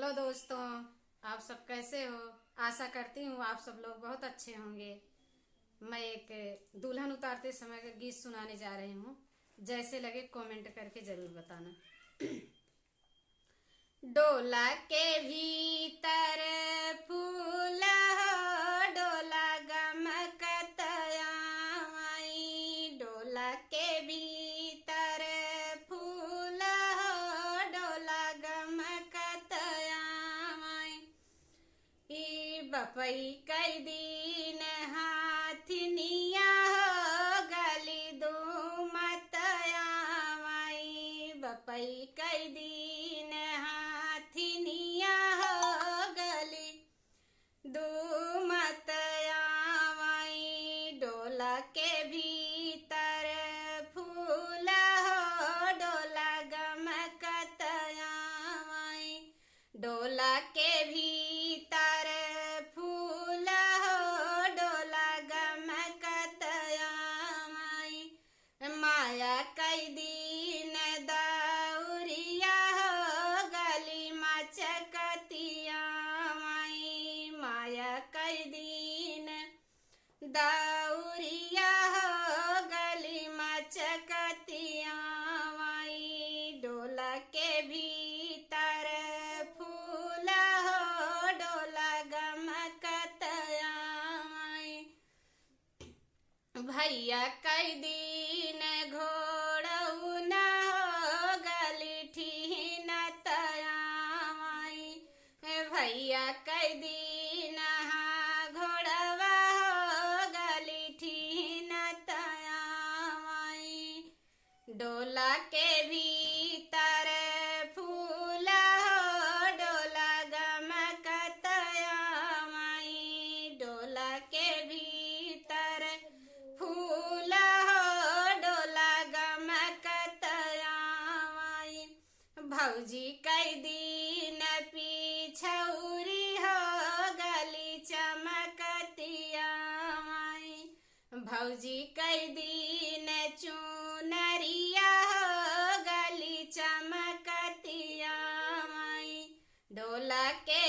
Hello दोस्तों। आप सब कैसे हो? आशा करती हूँ आप सब लोग बहुत अच्छे होंगे। मैं एक दुल्हन उतारते समय का गीत सुनाने जा रही हूँ। जैसे लगे कमेंट करके ज़रूर बताना। डोला के भीतर फूल हो, डोला गमकत आई। डोला के भीतर फूल हो, डोला गमकत आई। ई बपई कई दिन हाथनिया हो, गली दो मत आई। बपई कई दिन हाथनिया हो, गली दो मत आई। डोला के भीतर फूल हो, डोला गमकत आई। डोला के भीतर फूल हो, डोला गमकत आई। माया कई दिन दौरिया हो, गली मचकतिया आई। माया कई दिन दौरिया हो, गली मचकतिया आई। डोला के भीतर फूल हो, डोला गमकत आई। भैया कई दिन घोड़ौना हो, गली ठीनत आई। भैया कई दिन घोड़वा हो, गली ठीनत आई। डोला के भीतर फूल हो, डोला गमकत आई। डोला के भीतर फूल हो, डोला गमकत आई। भौजी कई दिन पिछौरी हो, गली चमकतिया आई। भौजी कई दिन चुनरिया हो, गली चमकतिया आई। डोला के